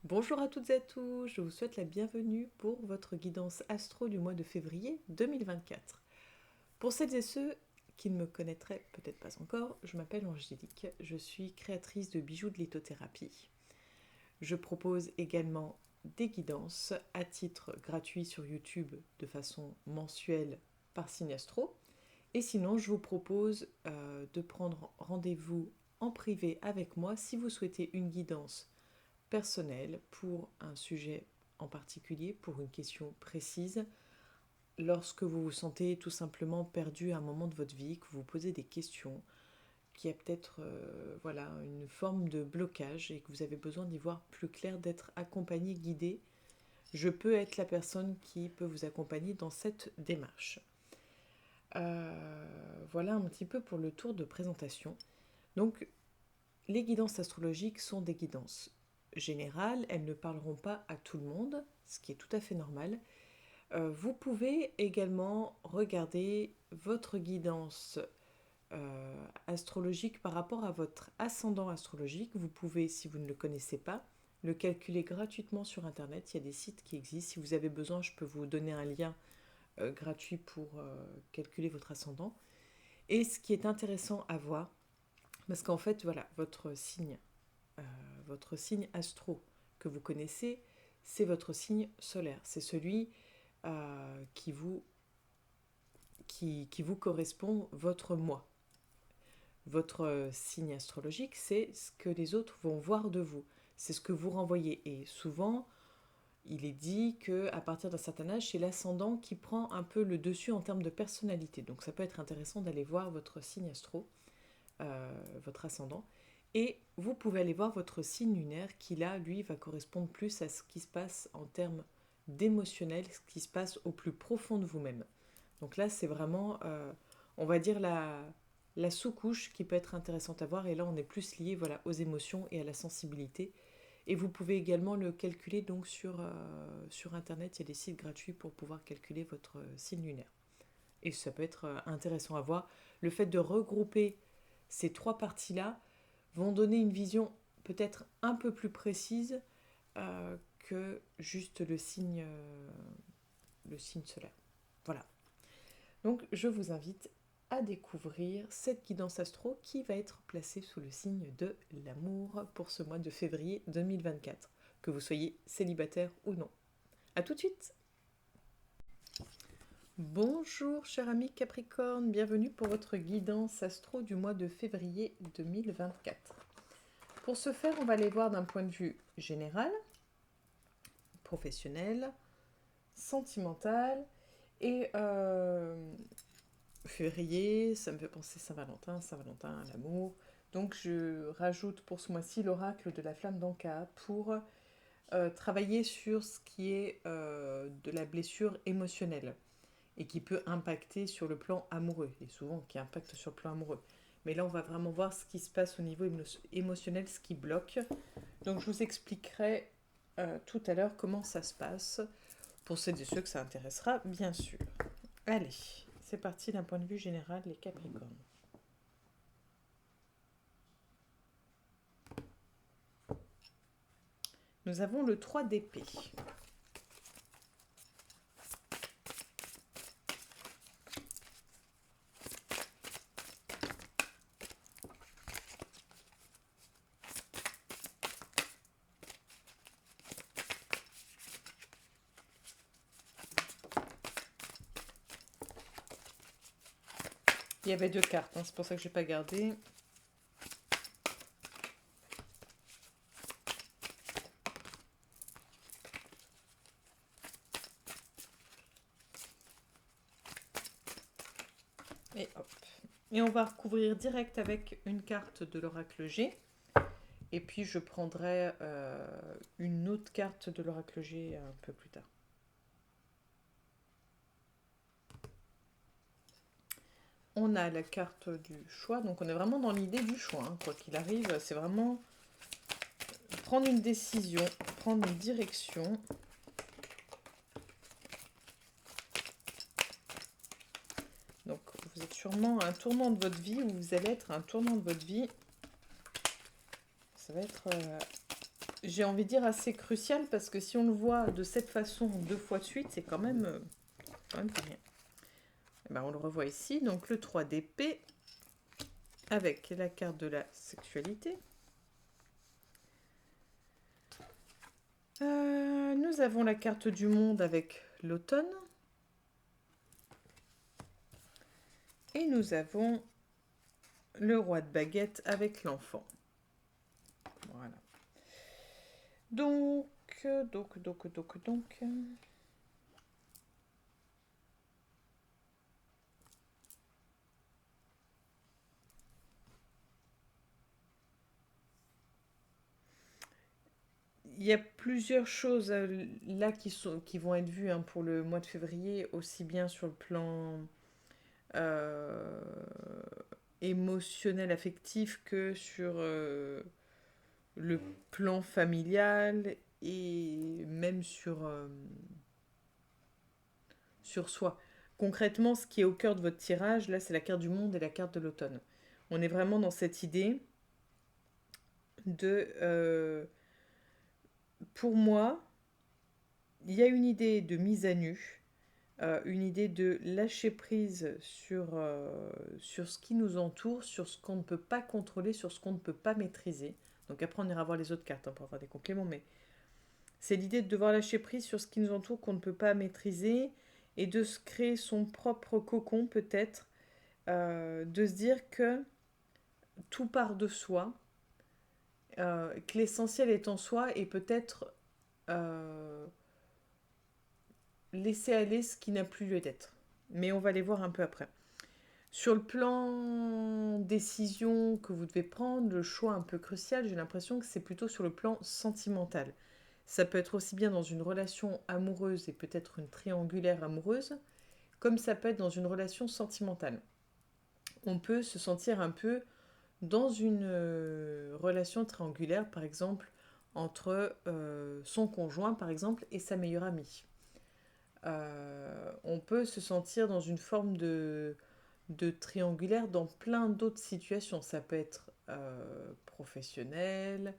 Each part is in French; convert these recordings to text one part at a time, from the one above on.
Bonjour à toutes et à tous, je vous souhaite la bienvenue pour votre guidance astro du mois de février 2024. Pour celles et ceux qui ne me connaîtraient peut-être pas encore, je m'appelle Angélique, je suis créatrice de bijoux de lithothérapie. Je propose également des guidances à titre gratuit sur YouTube de façon mensuelle par signe astro. Et sinon, je vous propose de prendre rendez-vous en privé avec moi si vous souhaitez une guidance personnel pour un sujet en particulier, pour une question précise, lorsque vous vous sentez tout simplement perdu à un moment de votre vie, que vous vous posez des questions, qu'il y a peut-être voilà, une forme de blocage et que vous avez besoin d'y voir plus clair, d'être accompagné, guidé, je peux être la personne qui peut vous accompagner dans cette démarche. Voilà un petit peu pour le tour de présentation. Donc, les guidances astrologiques sont des guidances générales, elles ne parleront pas à tout le monde, ce qui est tout à fait normal. Vous pouvez également regarder votre guidance astrologique par rapport à votre ascendant astrologique. Vous pouvez, si vous ne le connaissez pas, le calculer gratuitement sur Internet. Il y a des sites qui existent. Si vous avez besoin, je peux vous donner un lien gratuit pour calculer votre ascendant. Et ce qui est intéressant à voir, parce qu'en fait, voilà, votre signe astro que vous connaissez, c'est votre signe solaire. C'est celui qui vous correspond, votre moi. Votre signe astrologique, c'est ce que les autres vont voir de vous. C'est ce que vous renvoyez. Et souvent, il est dit qu'à partir d'un certain âge, c'est l'ascendant qui prend un peu le dessus en termes de personnalité. Donc ça peut être intéressant d'aller voir votre signe astro, votre ascendant. Et vous pouvez aller voir votre signe lunaire qui, là, lui, va correspondre plus à ce qui se passe en termes d'émotionnel, ce qui se passe au plus profond de vous-même. Donc là, c'est vraiment, on va dire, la sous-couche qui peut être intéressante à voir. Et là, on est plus lié voilà, aux émotions et à la sensibilité. Et vous pouvez également le calculer donc sur Internet. Il y a des sites gratuits pour pouvoir calculer votre signe lunaire. Et ça peut être intéressant à voir. Le fait de regrouper ces trois parties-là vont donner une vision peut-être un peu plus précise que juste le signe solaire. Voilà. Donc je vous invite à découvrir cette guidance astro qui va être placée sous le signe de l'amour pour ce mois de février 2024, que vous soyez célibataire ou non. A tout de suite. Bonjour cher ami Capricorne, bienvenue pour votre guidance astro du mois de février 2024. Pour ce faire, on va aller voir d'un point de vue général, professionnel, sentimental et février, ça me fait penser Saint-Valentin, Saint-Valentin, l'amour. Donc je rajoute pour ce mois-ci l'oracle de la flamme d'Anka pour travailler sur ce qui est de la blessure émotionnelle et qui peut impacter sur le plan amoureux, et souvent qui impacte sur le plan amoureux. Mais là, on va vraiment voir ce qui se passe au niveau émotionnel, ce qui bloque. Donc je vous expliquerai tout à l'heure comment ça se passe, pour celles et ceux que ça intéressera, bien sûr. Allez, c'est parti d'un point de vue général, les Capricornes. Nous avons le 3 d'épée. Il y avait deux cartes, hein, c'est pour ça que je n'ai pas gardé. Et hop. Et on va recouvrir direct avec une carte de l'oracle G. Et puis je prendrai une autre carte de l'oracle G un peu plus tard. On a la carte du choix, donc on est vraiment dans l'idée du choix, hein. Quoi qu'il arrive, c'est vraiment prendre une décision, prendre une direction. Donc vous êtes sûrement à un tournant de votre vie, ou vous allez être à un tournant de votre vie. Ça va être j'ai envie de dire assez crucial, parce que si on le voit de cette façon 2 fois de suite, c'est quand même pas rien. Et ben, on le revoit ici, donc le 3 d'épée, avec la carte de la sexualité. Nous avons la carte du monde avec l'automne. Et nous avons le roi de baguette avec l'enfant. Voilà. Donc. Il y a plusieurs choses là qui vont être vues pour le mois de février, aussi bien sur le plan euh, émotionnel, affectif, que sur le plan familial et même sur soi. Concrètement, ce qui est au cœur de votre tirage, là, c'est la carte du monde et la carte de l'automne. On est vraiment dans cette idée de... pour moi, il y a une idée de mise à nu, une idée de lâcher prise sur ce qui nous entoure, sur ce qu'on ne peut pas contrôler, sur ce qu'on ne peut pas maîtriser. Donc après, on ira voir les autres cartes pour avoir des compléments, mais c'est l'idée de devoir lâcher prise sur ce qui nous entoure qu'on ne peut pas maîtriser et de se créer son propre cocon peut-être, de se dire que tout part de soi, que l'essentiel est en soi et peut-être laisser aller ce qui n'a plus lieu d'être. Mais on va les voir un peu après. Sur le plan décision que vous devez prendre, le choix un peu crucial, j'ai l'impression que c'est plutôt sur le plan sentimental. Ça peut être aussi bien dans une relation amoureuse et peut-être une triangulaire amoureuse, comme ça peut être dans une relation sentimentale. On peut se sentir un peu dans une relation triangulaire, par exemple, entre son conjoint, par exemple, et sa meilleure amie. On peut se sentir dans une forme de triangulaire dans plein d'autres situations. Ça peut être professionnel,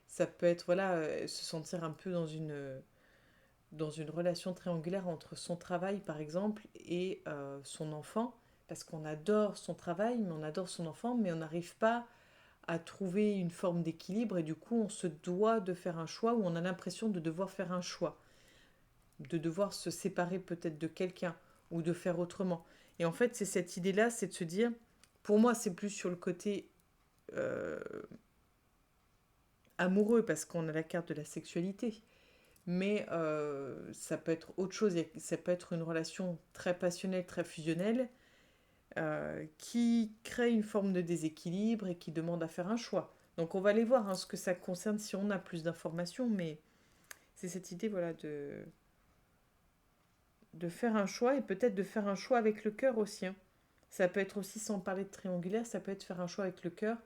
ça peut être se sentir un peu dans une relation triangulaire entre son travail par exemple et son enfant, parce qu'on adore son travail, mais on adore son enfant, mais on n'arrive pas à trouver une forme d'équilibre et du coup on se doit de faire un choix ou on a l'impression de devoir faire un choix, de devoir se séparer peut-être de quelqu'un ou de faire autrement. Et en fait c'est cette idée-là, c'est de se dire, pour moi c'est plus sur le côté euh, amoureux parce qu'on a la carte de la sexualité, mais ça peut être autre chose, ça peut être une relation très passionnelle, très fusionnelle, qui crée une forme de déséquilibre et qui demande à faire un choix. Donc on va aller voir ce que ça concerne si on a plus d'informations, mais c'est cette idée de faire un choix et peut-être de faire un choix avec le cœur aussi. Ça peut être aussi, sans parler de triangulaire, ça peut être faire un choix avec le cœur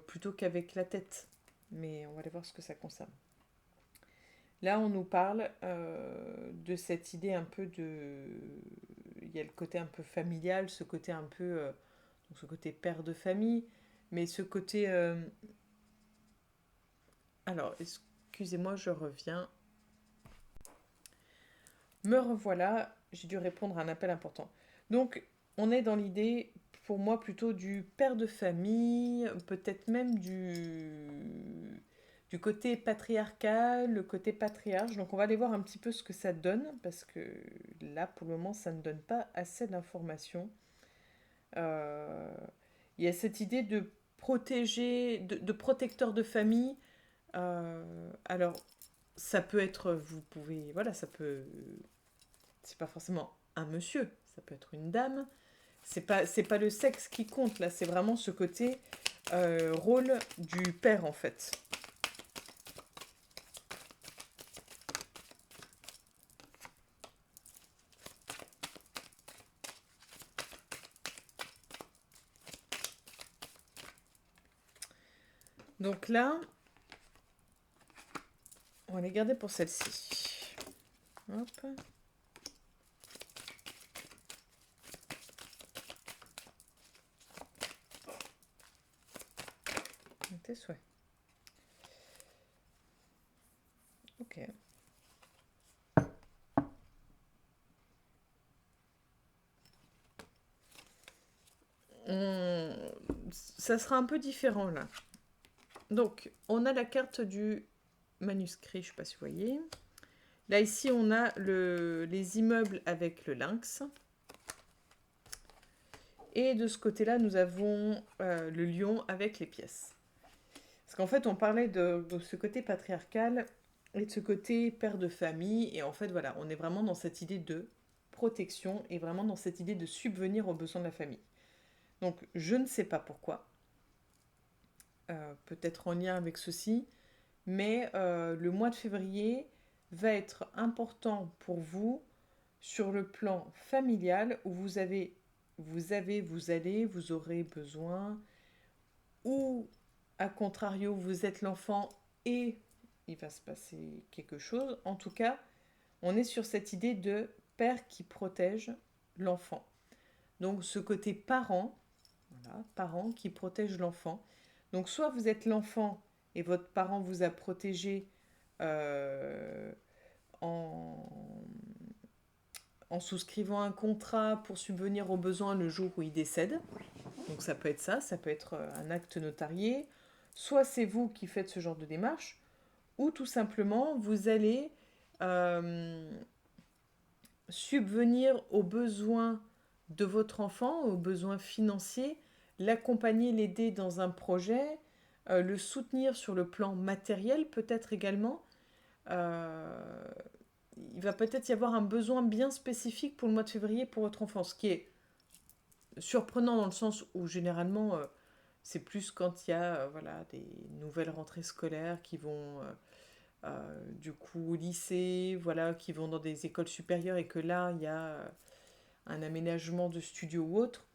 plutôt qu'avec la tête. Mais on va aller voir ce que ça concerne. Là, on nous parle de cette idée un peu de... Il y a le côté un peu familial, ce côté un peu... donc ce côté père de famille, mais ce côté... Alors, excusez-moi, je reviens. Me revoilà, j'ai dû répondre à un appel important. Donc, on est dans l'idée, pour moi, plutôt du père de famille, peut-être même du côté patriarcal, le côté patriarche. Donc, on va aller voir un petit peu ce que ça donne, parce que là, pour le moment, ça ne donne pas assez d'informations. Euh, Il y a cette idée de protéger, de protecteur de famille. Alors, ça peut être, vous pouvez, voilà, ça peut c'est pas forcément un monsieur, ça peut être une dame. C'est pas le sexe qui compte là, c'est vraiment ce côté rôle du père en fait. Donc là, on va les garder pour celle-ci. Hop. Tes souhaits. Ok. On- Ça sera un peu différent là. Donc, on a la carte du manuscrit, je ne sais pas si vous voyez. Là, ici, on a les immeubles avec le lynx. Et de ce côté-là, nous avons le lion avec les pièces. Parce qu'en fait, on parlait de ce côté patriarcal et de ce côté père de famille. Et en fait, voilà, on est vraiment dans cette idée de protection et vraiment dans cette idée de subvenir aux besoins de la famille. Donc, je ne sais pas pourquoi. Peut-être en lien avec ceci. Mais le mois de février va être important pour vous sur le plan familial où vous allez, vous aurez besoin, ou à contrario, vous êtes l'enfant et il va se passer quelque chose. En tout cas, on est sur cette idée de père qui protège l'enfant. Donc ce côté parent, voilà, parent qui protège l'enfant. Donc soit vous êtes l'enfant et votre parent vous a protégé euh, en, en souscrivant un contrat pour subvenir aux besoins le jour où il décède. Donc ça peut être un acte notarié. Soit c'est vous qui faites ce genre de démarche, ou tout simplement vous allez euh, subvenir aux besoins de votre enfant, aux besoins financiers, l'accompagner, l'aider dans un projet, le soutenir sur le plan matériel peut-être également. Euh, il va peut-être y avoir un besoin bien spécifique pour le mois de février pour votre enfant, ce qui est surprenant dans le sens où généralement c'est plus quand il y a voilà, des nouvelles rentrées scolaires qui vont du coup au lycée, voilà, qui vont dans des écoles supérieures et que là il y a un aménagement de studio ou autre.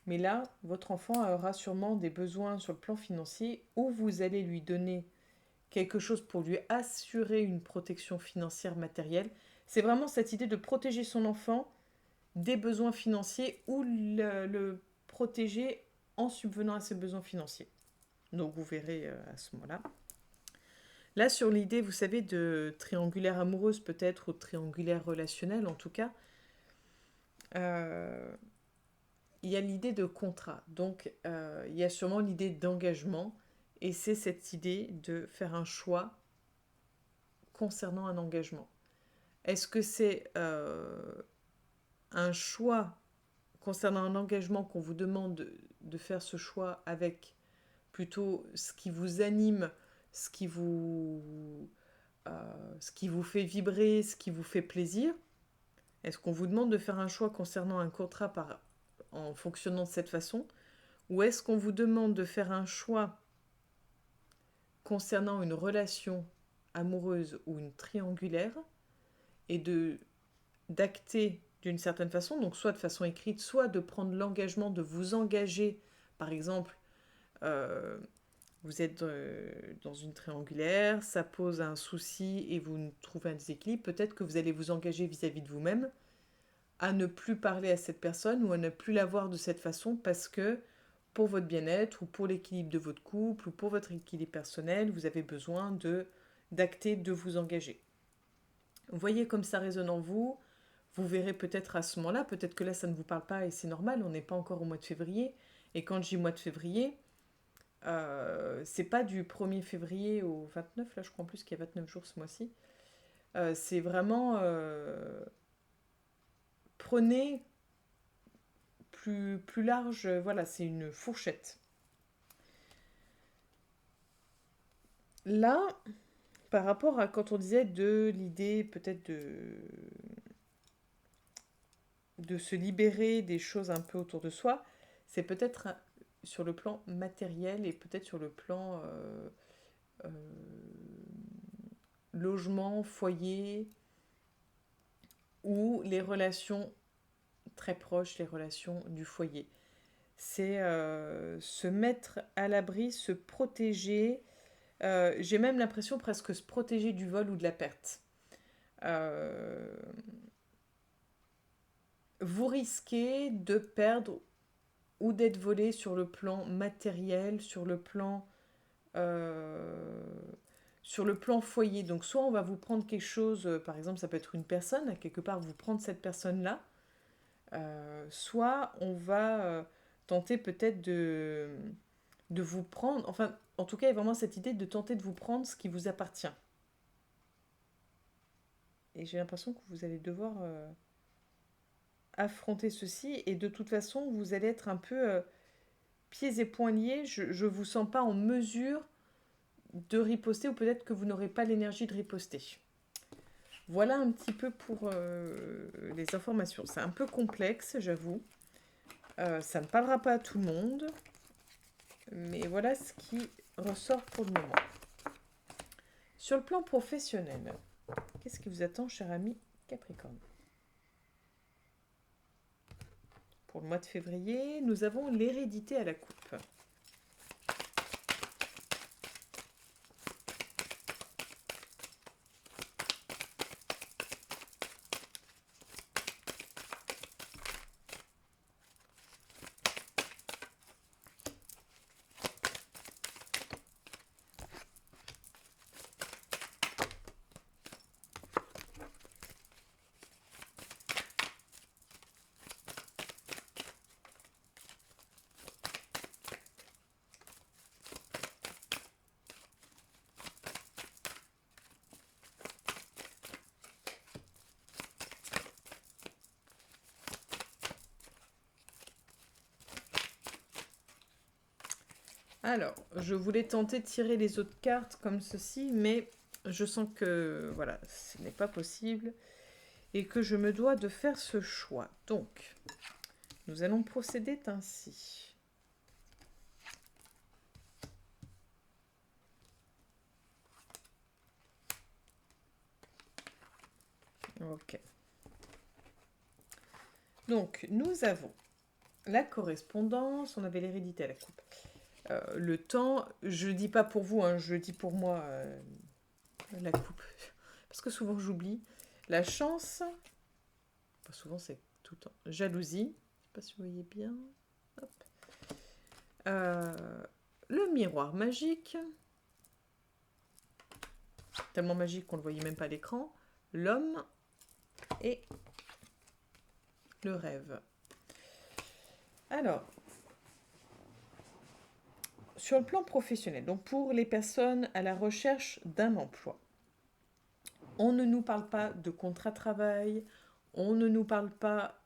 Mais là, votre enfant aura sûrement des besoins sur le plan financier où vous allez lui donner quelque chose pour lui assurer une protection financière matérielle. C'est vraiment cette idée de protéger son enfant des besoins financiers ou le protéger en subvenant à ses besoins financiers. Donc vous verrez à ce moment-là. Là, sur l'idée, vous savez, de triangulaire amoureuse peut-être, ou triangulaire relationnel en tout cas, euh, il y a l'idée de contrat. Donc il y a sûrement l'idée d'engagement. Et c'est cette idée de faire un choix concernant un engagement. Est-ce que c'est un choix concernant un engagement qu'on vous demande de faire ce choix avec plutôt ce qui vous anime, ce qui vous, ce qui vous fait vibrer, ce qui vous fait plaisir? Est-ce qu'on vous demande de faire un choix concernant un contrat en fonctionnant de cette façon? Ou est-ce qu'on vous demande de faire un choix concernant une relation amoureuse ou une triangulaire et d'acter d'une certaine façon, donc soit de façon écrite, soit de prendre l'engagement de vous engager, par exemple, euh, vous êtes dans une triangulaire, ça pose un souci et vous trouvez un déséquilibre, peut-être que vous allez vous engager vis-à-vis de vous-même à ne plus parler à cette personne ou à ne plus la voir de cette façon parce que pour votre bien-être ou pour l'équilibre de votre couple ou pour votre équilibre personnel, vous avez besoin d'acter, de vous engager. Voyez comme ça résonne en vous. Vous verrez peut-être à ce moment-là, peut-être que là ça ne vous parle pas et c'est normal, on n'est pas encore au mois de février. Et quand je dis mois de février, c'est pas du 1er février au 29, là je crois en plus qu'il y a 29 jours ce mois-ci. C'est vraiment prenez plus large, voilà, c'est une fourchette. Là, par rapport à quand on disait de l'idée peut-être de se libérer des choses un peu autour de soi, c'est peut-être sur le plan matériel et peut-être sur le plan euh, logement, foyer, ou les relations très proches, les relations du foyer. C'est se mettre à l'abri, se protéger. J'ai même l'impression presque se protéger du vol ou de la perte. Euh, vous risquez de perdre ou d'être volé sur le plan matériel, sur le plan, euh, Sur le plan foyer, donc soit on va vous prendre quelque chose, par exemple ça peut être une personne, à quelque part vous prendre cette personne-là, soit on va tenter peut-être de vous prendre, enfin en tout cas il y a vraiment cette idée de tenter de vous prendre ce qui vous appartient. Et j'ai l'impression que vous allez devoir affronter ceci, et de toute façon vous allez être un peu pieds et poings liés, je vous sens pas en mesure de riposter, ou peut-être que vous n'aurez pas l'énergie de riposter. Voilà un petit peu pour les informations. C'est un peu complexe, j'avoue. Ça ne parlera pas à tout le monde, mais voilà ce qui ressort pour le moment. Sur le plan professionnel, qu'est-ce qui vous attend, cher ami Capricorne? Pour le mois de février, nous avons l'hérédité à la coupe. Alors, je voulais tenter de tirer les autres cartes comme ceci, mais je sens que voilà, ce n'est pas possible et que je me dois de faire ce choix. Donc, nous allons procéder ainsi. Ok. Donc, nous avons la correspondance, on avait l'hérédité à la coupe. Le temps, je dis pas pour vous, hein, je dis pour moi la coupe. Parce que souvent j'oublie. La chance, pas souvent c'est tout le temps. Jalousie, je sais pas si vous voyez bien. Hop. Le miroir magique, tellement magique qu'on ne le voyait même pas à l'écran. L'homme et le rêve. Alors, sur le plan professionnel, donc pour les personnes à la recherche d'un emploi, on ne nous parle pas de contrat de travail, on ne nous parle pas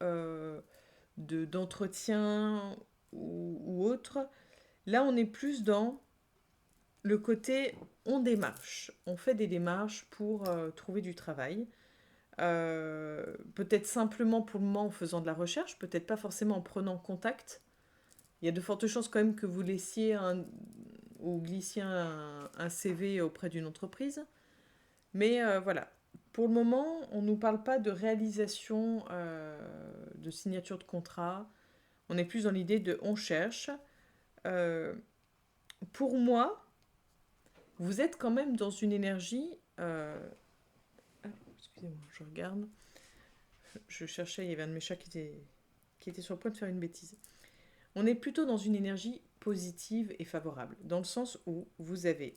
d'entretien ou autre. Là, on est plus dans le côté on démarche. On fait des démarches pour trouver du travail. Peut-être simplement pour le moment en faisant de la recherche, peut-être pas forcément en prenant contact. Il y a de fortes chances quand même que vous laissiez ou glissiez un CV auprès d'une entreprise. Mais voilà, pour le moment, on ne nous parle pas de réalisation de signature de contrat. On est plus dans l'idée de on cherche. Pour moi, vous êtes quand même dans une énergie... excusez-moi, je regarde. Je cherchais, il y avait un de mes chats qui était sur le point de faire une bêtise. On est plutôt dans une énergie positive et favorable, dans le sens où vous avez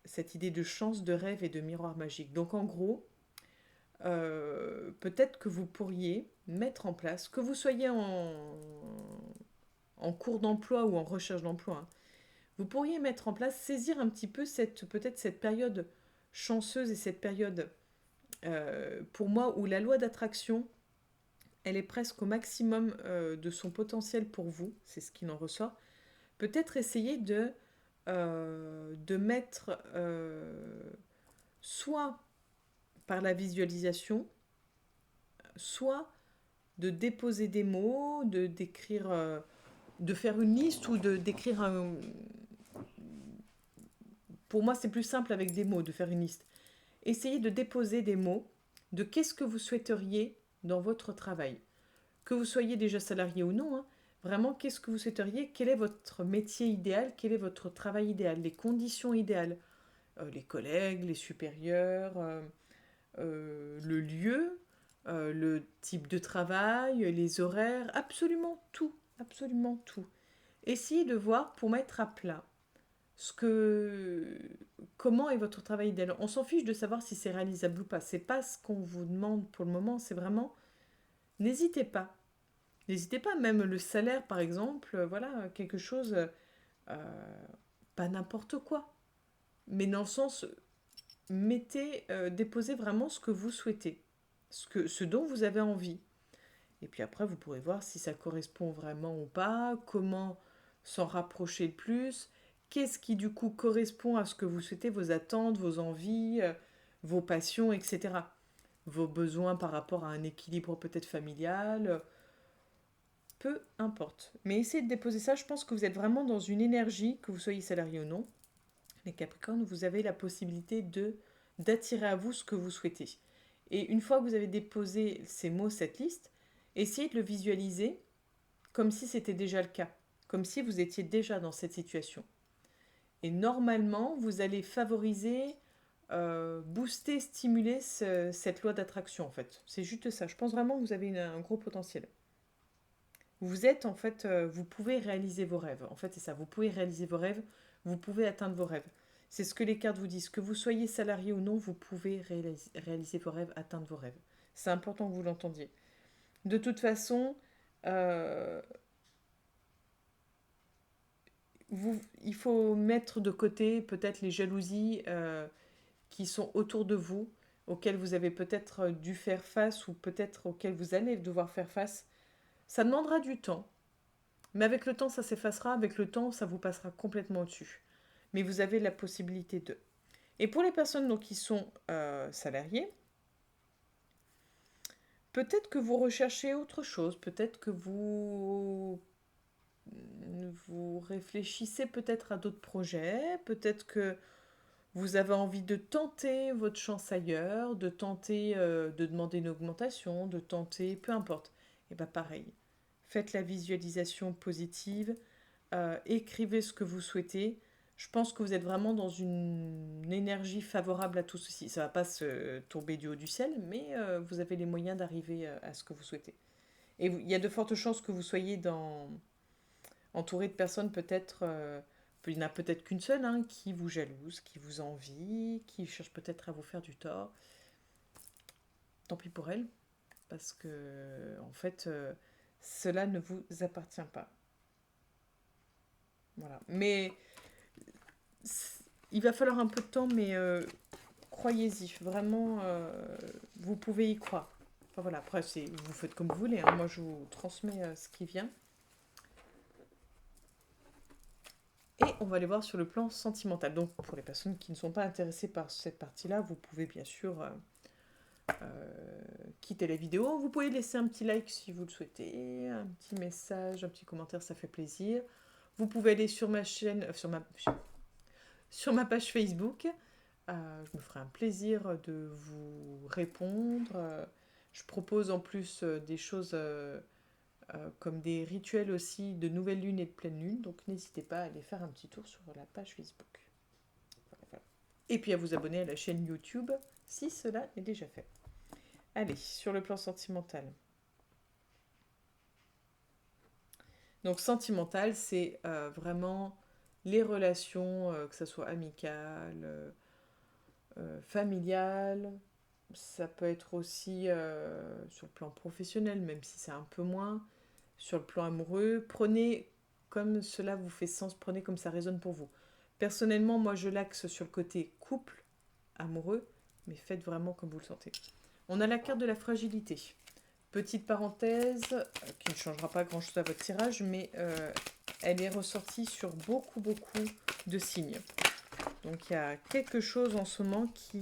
cette idée de chance, de rêve et de miroir magique. Donc en gros, peut-être que vous pourriez mettre en place, que vous soyez en cours d'emploi ou en recherche d'emploi, hein, vous pourriez mettre en place, saisir un petit peu peut-être cette période chanceuse et cette période, pour moi, où la loi d'attraction, elle est presque au maximum de son potentiel pour vous, c'est ce qu'il en ressort. Peut-être essayer de mettre soit par la visualisation, soit de déposer des mots, de d'écrire, de faire une liste ou de d'écrire un... Pour moi, c'est plus simple avec des mots de faire une liste. Essayez de déposer des mots de qu'est-ce que vous souhaiteriez dans votre travail. Que vous soyez déjà salarié ou non, hein, vraiment, qu'est-ce que vous souhaiteriez? Quel est votre métier idéal? Quel est votre travail idéal? Les conditions idéales? Les collègues, les supérieurs, le lieu, le type de travail, les horaires, absolument tout, absolument tout. Essayez de voir pour mettre à plat comment est votre travail idéal. On s'en fiche de savoir si c'est réalisable ou pas. C'est pas ce qu'on vous demande pour le moment. C'est vraiment, n'hésitez pas. N'hésitez pas, même le salaire par exemple, voilà, quelque chose, pas n'importe quoi. Mais dans le sens, déposez vraiment ce que vous souhaitez, ce dont vous avez envie. Et puis après, vous pourrez voir si ça correspond vraiment ou pas, comment s'en rapprocher le plus, qu'est-ce qui du coup correspond à ce que vous souhaitez, vos attentes, vos envies, vos passions, etc. Vos besoins par rapport à un équilibre peut-être familial, peu importe. Mais essayez de déposer ça, je pense que vous êtes vraiment dans une énergie, que vous soyez salarié ou non. Les Capricornes, vous avez la possibilité d'attirer à vous ce que vous souhaitez. Et une fois que vous avez déposé ces mots, cette liste, essayez de le visualiser comme si c'était déjà le cas, comme si vous étiez déjà dans cette situation. Et normalement, vous allez favoriser, booster, stimuler cette loi d'attraction en fait. C'est juste ça. Je pense vraiment que vous avez un gros potentiel. Vous êtes en fait, vous pouvez réaliser vos rêves. En fait, c'est ça. Vous pouvez réaliser vos rêves. Vous pouvez atteindre vos rêves. C'est ce que les cartes vous disent. Que vous soyez salarié ou non, vous pouvez réaliser vos rêves, atteindre vos rêves. C'est important que vous l'entendiez. De toute façon, euh, il faut mettre de côté peut-être les jalousies qui sont autour de vous, auxquelles vous avez peut-être dû faire face ou peut-être auxquelles vous allez devoir faire face. Ça demandera du temps, mais avec le temps, ça s'effacera. Avec le temps, ça vous passera complètement au-dessus. Mais vous avez la possibilité de. Et pour les personnes donc, qui sont salariées, peut-être que vous recherchez autre chose, peut-être que vous réfléchissez peut-être à d'autres projets, peut-être que vous avez envie de tenter votre chance ailleurs, de tenter de demander une augmentation, de tenter, peu importe. Et bien pareil, faites la visualisation positive, écrivez ce que vous souhaitez. Je pense que vous êtes vraiment dans une énergie favorable à tout ceci. Ça ne va pas se tomber du haut du ciel, mais vous avez les moyens d'arriver à ce que vous souhaitez. Et il y a de fortes chances que vous soyez entouré de personnes peut-être, il n'y en a peut-être qu'une seule, hein, qui vous jalouse, qui vous envie, qui cherche peut-être à vous faire du tort. Tant pis pour elle, parce que en fait, cela ne vous appartient pas. Voilà. Mais il va falloir un peu de temps, mais croyez-y, vraiment, vous pouvez y croire. Enfin voilà, après, vous faites comme vous voulez, hein. Moi je vous transmets ce qui vient. Et on va aller voir sur le plan sentimental. Donc pour les personnes qui ne sont pas intéressées par cette partie-là, vous pouvez bien sûr quitter la vidéo. Vous pouvez laisser un petit like si vous le souhaitez, un petit message, un petit commentaire, ça fait plaisir. Vous pouvez aller sur ma chaîne, sur ma page Facebook. Je me ferai un plaisir de vous répondre. Je propose en plus des choses comme des rituels aussi de nouvelle lune et de pleine lune. Donc n'hésitez pas à aller faire un petit tour sur la page Facebook. Voilà. Et puis à vous abonner à la chaîne YouTube si cela est déjà fait. Allez, sur le plan sentimental. Donc sentimental, c'est vraiment les relations, que ce soit amicales, familiales. Ça peut être aussi sur le plan professionnel, même si c'est un peu moins. Sur le plan amoureux, prenez comme cela vous fait sens, prenez comme ça résonne pour vous. Personnellement, moi je l'axe sur le côté couple, amoureux, mais faites vraiment comme vous le sentez. On a la carte de la fragilité. Petite parenthèse, qui ne changera pas grand chose à votre tirage, mais elle est ressortie sur beaucoup de signes. Donc il y a quelque chose en ce moment qui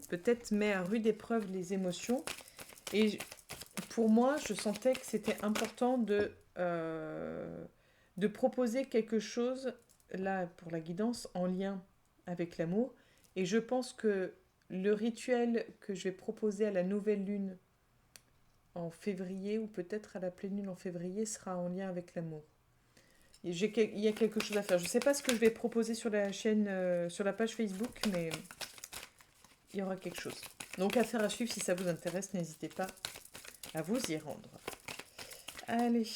peut-être met à rude épreuve les émotions. Et pour moi, je sentais que c'était important de proposer quelque chose, là, pour la guidance, en lien avec l'amour. Et je pense que le rituel que je vais proposer à la nouvelle lune en février, ou peut-être à la pleine lune en février, sera en lien avec l'amour. Il y a quelque chose à faire. Je ne sais pas ce que je vais proposer sur la chaîne, sur la page Facebook, mais il y aura quelque chose. Donc affaire à suivre, si ça vous intéresse, n'hésitez pas à vous y rendre. Allez.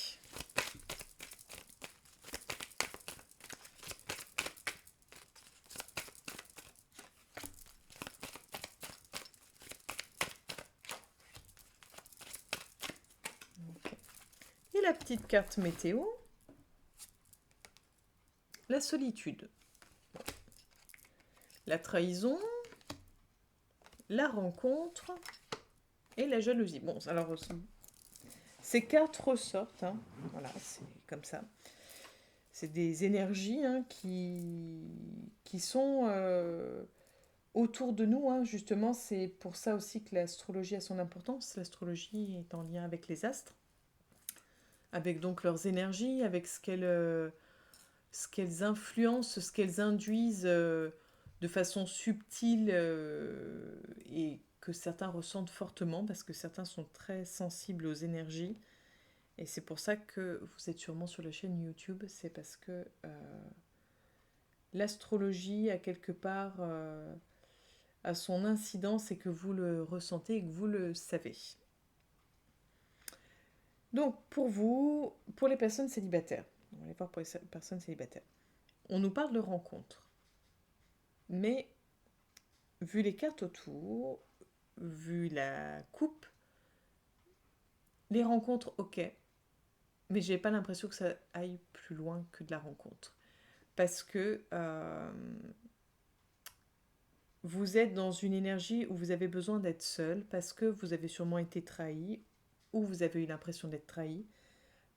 Et la petite carte météo, la solitude, la trahison, la rencontre et la jalousie. Bon, alors, ces cartes ressortent, hein. Voilà, c'est comme ça. C'est des énergies hein, qui sont autour de nous. Hein. Justement, c'est pour ça aussi que l'astrologie a son importance. L'astrologie est en lien avec les astres, avec donc leurs énergies, avec ce qu'elles influencent, ce qu'elles induisent de façon subtile et que certains ressentent fortement parce que certains sont très sensibles aux énergies. Et c'est pour ça que vous êtes sûrement sur la chaîne YouTube, c'est parce que l'astrologie a quelque part a son incidence et que vous le ressentez et que vous le savez. Donc pour vous, pour les personnes célibataires, on va aller voir pour les personnes célibataires, on nous parle de rencontres. Mais vu les cartes autour, vu la coupe, les rencontres, ok, mais j'ai pas l'impression que ça aille plus loin que de la rencontre. Parce que vous êtes dans une énergie où vous avez besoin d'être seul, parce que vous avez sûrement été trahi, ou vous avez eu l'impression d'être trahi,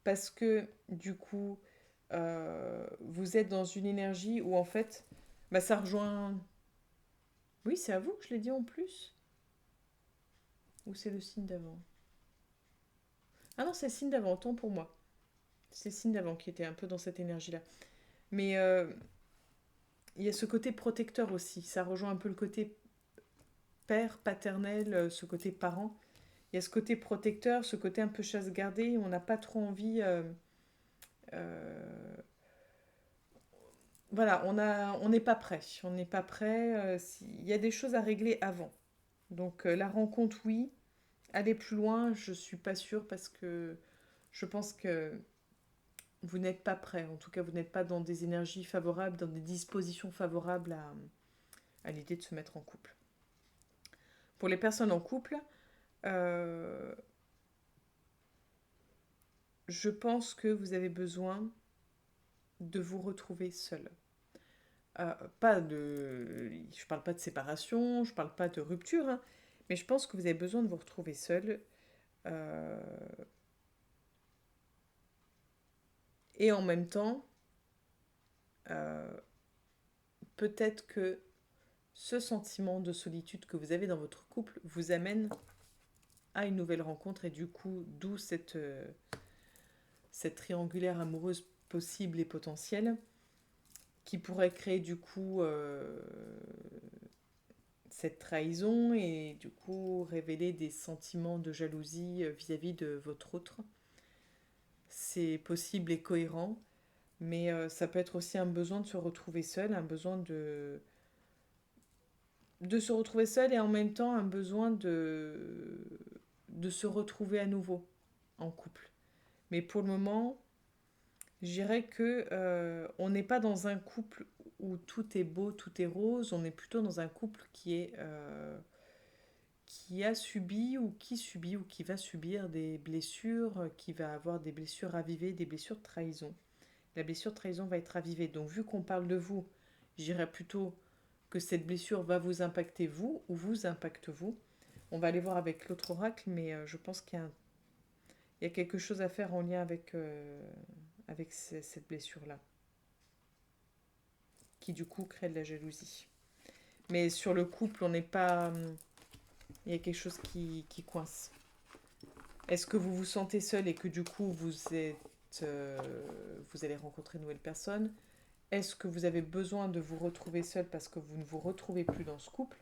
parce que du coup, vous êtes dans une énergie où en fait, bah, ça rejoint... Oui, c'est à vous que je l'ai dit en plus. Ou c'est le signe d'avant? Ah non, c'est le signe d'avant, tant pour moi. C'est le signe d'avant qui était un peu dans cette énergie-là. Mais il y a ce côté protecteur aussi. Ça rejoint un peu le côté père, paternel, ce côté parent. Il y a ce côté protecteur, ce côté un peu chasse gardée. On n'a pas trop envie... voilà, on n'est pas prêt. On n'est pas prêt. Il y a des choses à régler avant. Donc la rencontre, oui. Aller plus loin, je suis pas sûre parce que je pense que vous n'êtes pas prêt. En tout cas, vous n'êtes pas dans des énergies favorables, dans des dispositions favorables à l'idée de se mettre en couple. Pour les personnes en couple, je pense que vous avez besoin de vous retrouver seul. Je parle pas de séparation, je parle pas de rupture, hein, mais je pense que vous avez besoin de vous retrouver seul. Et en même temps, peut-être que ce sentiment de solitude que vous avez dans votre couple vous amène à une nouvelle rencontre et du coup, d'où cette triangulaire amoureuse possible et potentielle qui pourrait créer du coup cette trahison et du coup révéler des sentiments de jalousie vis-à-vis de votre autre. C'est possible et cohérent, mais ça peut être aussi un besoin de se retrouver seul, un besoin de se retrouver seul et en même temps un besoin de se retrouver à nouveau en couple. Mais pour le moment, je dirais que on n'est pas dans un couple où tout est beau, tout est rose. On est plutôt dans un couple qui a subi ou qui va subir des blessures, qui va avoir des blessures ravivées, des blessures de trahison. La blessure de trahison va être ravivée. Donc vu qu'on parle de vous, je dirais plutôt que cette blessure va vous impacter vous ou vous impacte vous. On va aller voir avec l'autre oracle, mais je pense qu'il y a quelque chose à faire en lien avec cette blessure-là, qui du coup crée de la jalousie. Mais sur le couple, on n'est pas... Il y a quelque chose qui coince. Est-ce que vous vous sentez seul et que du coup vous allez rencontrer une nouvelle personne? Est-ce que vous avez besoin de vous retrouver seul parce que vous ne vous retrouvez plus dans ce couple?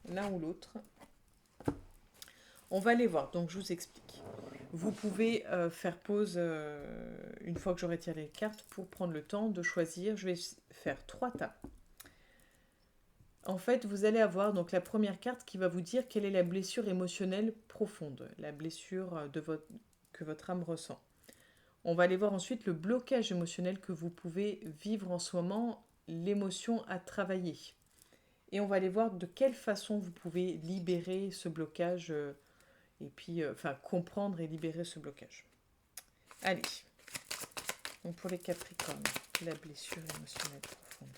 L'un ou l'autre. On va aller voir, donc je vous explique. Vous pouvez faire pause une fois que j'aurai tiré les cartes pour prendre le temps de choisir. Je vais faire 3 tas. En fait, vous allez avoir donc la première carte qui va vous dire quelle est la blessure émotionnelle profonde, la blessure que votre âme ressent. On va aller voir ensuite le blocage émotionnel que vous pouvez vivre en ce moment, l'émotion à travailler. Et on va aller voir de quelle façon vous pouvez libérer ce blocage et puis comprendre et libérer ce blocage. Allez, donc pour les Capricornes, la blessure émotionnelle profonde.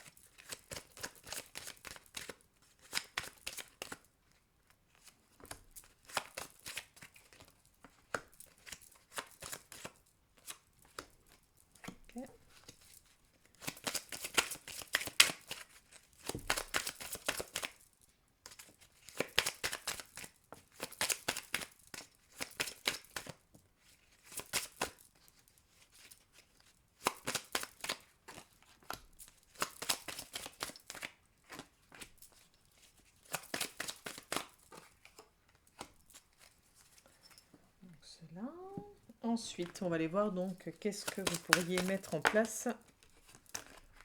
Okay. Cela. Ensuite, on va aller voir donc qu'est-ce que vous pourriez mettre en place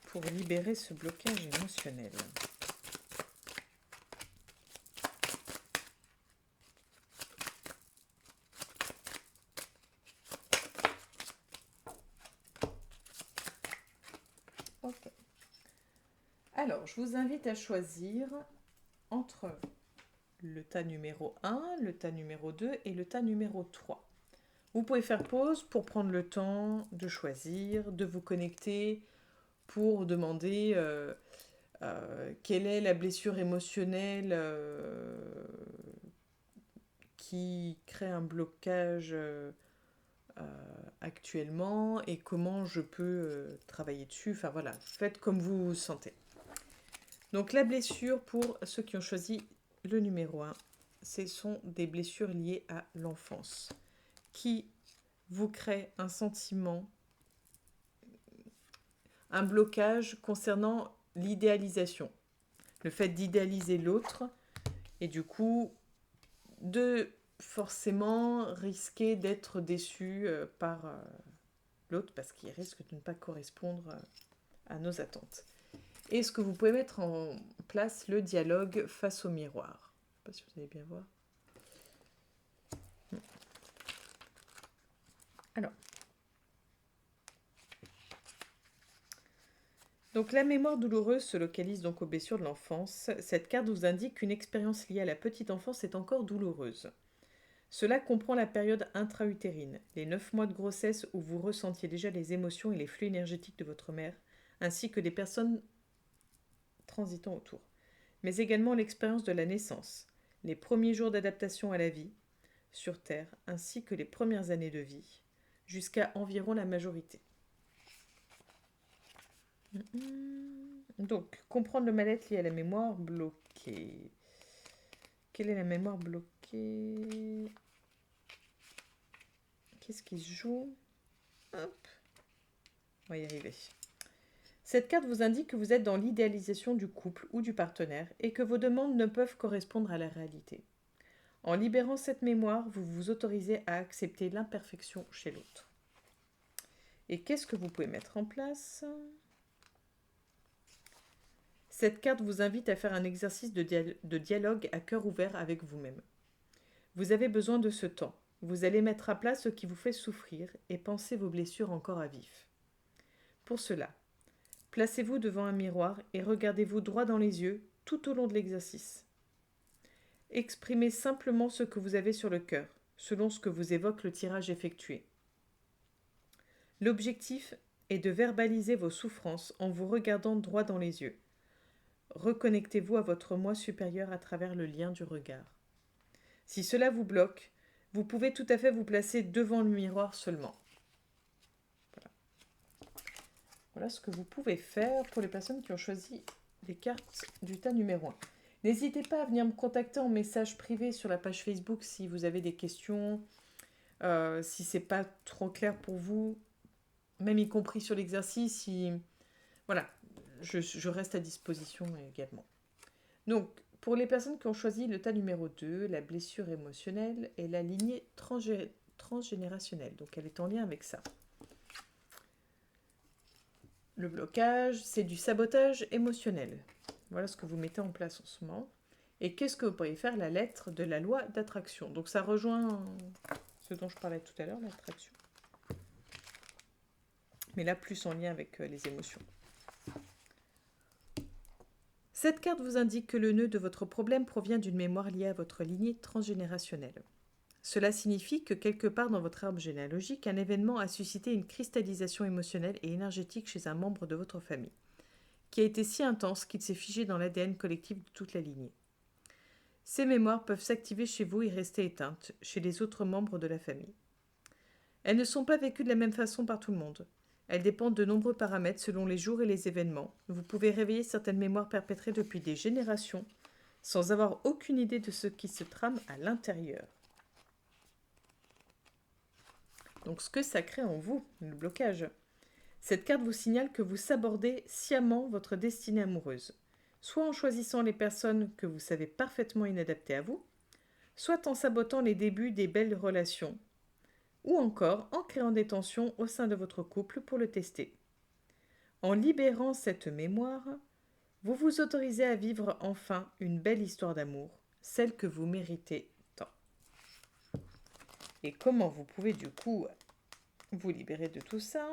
pour libérer ce blocage émotionnel. Ok. Alors, je vous invite à choisir entre le tas numéro 1, le tas numéro 2 et le tas numéro 3. Vous pouvez faire pause pour prendre le temps de choisir, de vous connecter pour demander quelle est la blessure émotionnelle qui crée un blocage actuellement et comment je peux travailler dessus. Enfin voilà, faites comme vous vous sentez. Donc la blessure, pour ceux qui ont choisi le numéro 1, ce sont des blessures liées à l'enfance qui vous créent un sentiment, un blocage concernant l'idéalisation. Le fait d'idéaliser l'autre et du coup de forcément risquer d'être déçu par l'autre parce qu'il risque de ne pas correspondre à nos attentes. Et ce que vous pouvez mettre en place, le dialogue face au miroir. Je ne sais pas si vous allez bien voir. Alors. Donc la mémoire douloureuse se localise donc aux blessures de l'enfance. Cette carte vous indique qu'une expérience liée à la petite enfance est encore douloureuse. Cela comprend la période intra-utérine, les 9 mois de grossesse où vous ressentiez déjà les émotions et les flux énergétiques de votre mère, ainsi que des personnes transitant autour, mais également l'expérience de la naissance, les premiers jours d'adaptation à la vie sur Terre, ainsi que les premières années de vie, jusqu'à environ la majorité. Donc, comprendre le mal-être lié à la mémoire bloquée. Quelle est la mémoire bloquée? Qu'est-ce qui se joue? Hop. On va y arriver. Cette carte vous indique que vous êtes dans l'idéalisation du couple ou du partenaire et que vos demandes ne peuvent correspondre à la réalité. En libérant cette mémoire, vous vous autorisez à accepter l'imperfection chez l'autre. Et qu'est-ce que vous pouvez mettre en place? Cette carte vous invite à faire un exercice de dialogue à cœur ouvert avec vous-même. Vous avez besoin de ce temps. Vous allez mettre à plat ce qui vous fait souffrir et penser vos blessures encore à vif. Pour cela, placez-vous devant un miroir et regardez-vous droit dans les yeux tout au long de l'exercice. Exprimez simplement ce que vous avez sur le cœur, selon ce que vous évoque le tirage effectué. L'objectif est de verbaliser vos souffrances en vous regardant droit dans les yeux. Reconnectez-vous à votre moi supérieur à travers le lien du regard. Si cela vous bloque, vous pouvez tout à fait vous placer devant le miroir seulement. Voilà ce que vous pouvez faire pour les personnes qui ont choisi les cartes du tas numéro 1. N'hésitez pas à venir me contacter en message privé sur la page Facebook si vous avez des questions, si c'est pas trop clair pour vous, même y compris sur l'exercice. Voilà, je reste à disposition également. Donc, pour les personnes qui ont choisi le tas numéro 2, la blessure émotionnelle est la lignée transgénérationnelle. Donc, elle est en lien avec ça. Le blocage, c'est du sabotage émotionnel. Voilà ce que vous mettez en place en ce moment. Et qu'est-ce que vous pourriez faire? La lettre de la loi d'attraction. Donc, ça rejoint ce dont je parlais tout à l'heure, l'attraction. Mais là, plus en lien avec les émotions. Cette carte vous indique que le nœud de votre problème provient d'une mémoire liée à votre lignée transgénérationnelle. Cela signifie que quelque part dans votre arbre généalogique, un événement a suscité une cristallisation émotionnelle et énergétique chez un membre de votre famille, qui a été si intense qu'il s'est figé dans l'ADN collectif de toute la lignée. Ces mémoires peuvent s'activer chez vous et rester éteintes chez les autres membres de la famille. Elles ne sont pas vécues de la même façon par tout le monde. Elles dépendent de nombreux paramètres selon les jours et les événements. Vous pouvez réveiller certaines mémoires perpétrées depuis des générations sans avoir aucune idée de ce qui se trame à l'intérieur. Donc ce que ça crée en vous, le blocage. Cette carte vous signale que vous sabordez sciemment votre destinée amoureuse, soit en choisissant les personnes que vous savez parfaitement inadaptées à vous, soit en sabotant les débuts des belles relations, ou encore en créant des tensions au sein de votre couple pour le tester. En libérant cette mémoire, vous vous autorisez à vivre enfin une belle histoire d'amour, celle que vous méritez tant. Et comment vous pouvez du coup vous libérer de tout ça ?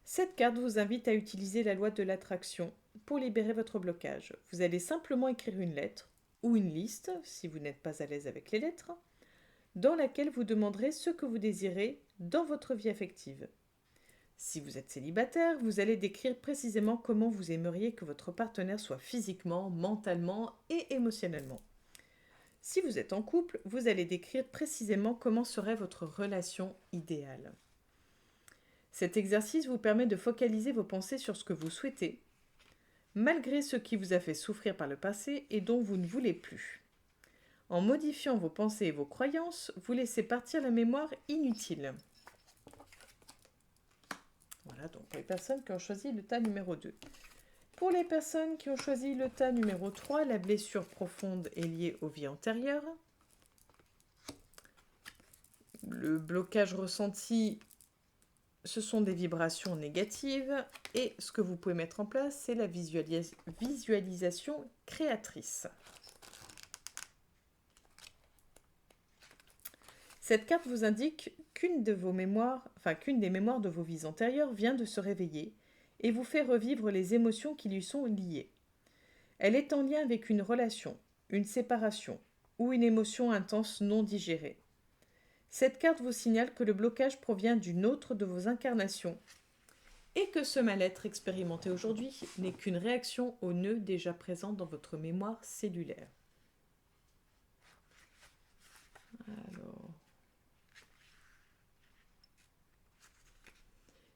Cette carte vous invite à utiliser la loi de l'attraction pour libérer votre blocage. Vous allez simplement écrire une lettre ou une liste, si vous n'êtes pas à l'aise avec les lettres, dans laquelle vous demanderez ce que vous désirez dans votre vie affective. Si vous êtes célibataire, vous allez décrire précisément comment vous aimeriez que votre partenaire soit physiquement, mentalement et émotionnellement. Si vous êtes en couple, vous allez décrire précisément comment serait votre relation idéale. Cet exercice vous permet de focaliser vos pensées sur ce que vous souhaitez, malgré ce qui vous a fait souffrir par le passé et dont vous ne voulez plus. En modifiant vos pensées et vos croyances, vous laissez partir la mémoire inutile. Voilà donc pour les personnes qui ont choisi le tas numéro 2. Pour les personnes qui ont choisi le tas numéro 3, la blessure profonde est liée aux vies antérieures. Le blocage ressenti, ce sont des vibrations négatives. Et ce que vous pouvez mettre en place, c'est la visualisation créatrice. Cette carte vous indique qu'une des mémoires de vos vies antérieures vient de se réveiller et vous fait revivre les émotions qui lui sont liées. Elle est en lien avec une relation, une séparation ou une émotion intense non digérée. Cette carte vous signale que le blocage provient d'une autre de vos incarnations et que ce mal-être expérimenté aujourd'hui n'est qu'une réaction aux nœuds déjà présents dans votre mémoire cellulaire. Alors...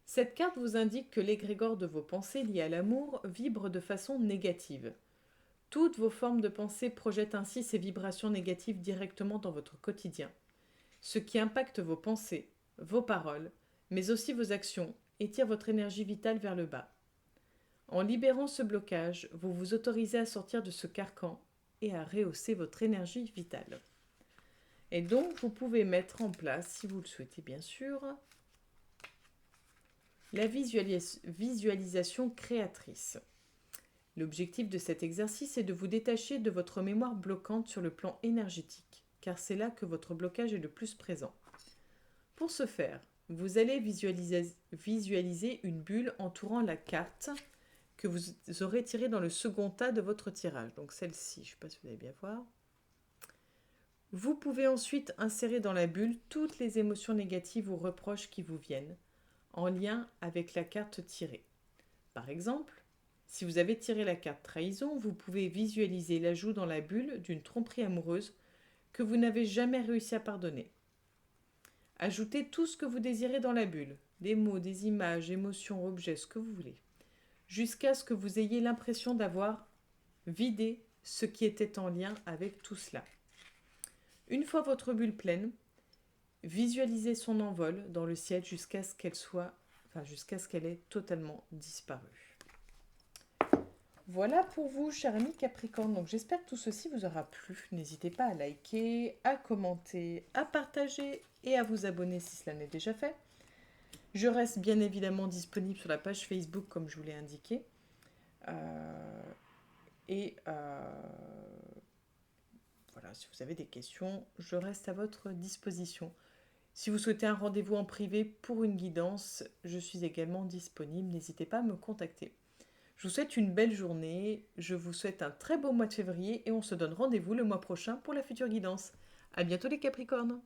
Cette carte vous indique que l'égrégore de vos pensées liées à l'amour vibre de façon négative. Toutes vos formes de pensée projettent ainsi ces vibrations négatives directement dans votre quotidien, ce qui impacte vos pensées, vos paroles, mais aussi vos actions et tire votre énergie vitale vers le bas. En libérant ce blocage, vous vous autorisez à sortir de ce carcan et à rehausser votre énergie vitale. Et donc, vous pouvez mettre en place, si vous le souhaitez bien sûr, la visualisation créatrice. L'objectif de cet exercice est de vous détacher de votre mémoire bloquante sur le plan énergétique, car c'est là que votre blocage est le plus présent. Pour ce faire, vous allez visualiser une bulle entourant la carte que vous aurez tirée dans le second tas de votre tirage. Donc celle-ci, je ne sais pas si vous allez bien voir. Vous pouvez ensuite insérer dans la bulle toutes les émotions négatives ou reproches qui vous viennent, en lien avec la carte tirée. Par exemple, si vous avez tiré la carte trahison, vous pouvez visualiser l'ajout dans la bulle d'une tromperie amoureuse que vous n'avez jamais réussi à pardonner. Ajoutez tout ce que vous désirez dans la bulle, des mots, des images, émotions, objets, ce que vous voulez, jusqu'à ce que vous ayez l'impression d'avoir vidé ce qui était en lien avec tout cela. Une fois votre bulle pleine, visualisez son envol dans le ciel jusqu'à ce qu'elle ait totalement disparu. Voilà pour vous, cher ami Capricorne. Donc j'espère que tout ceci vous aura plu. N'hésitez pas à liker, à commenter, à partager et à vous abonner si cela n'est déjà fait. Je reste bien évidemment disponible sur la page Facebook comme je vous l'ai indiqué. Voilà, si vous avez des questions, je reste à votre disposition. Si vous souhaitez un rendez-vous en privé pour une guidance, je suis également disponible. N'hésitez pas à me contacter. Je vous souhaite une belle journée, je vous souhaite un très beau mois de février et on se donne rendez-vous le mois prochain pour la future guidance. À bientôt les Capricornes!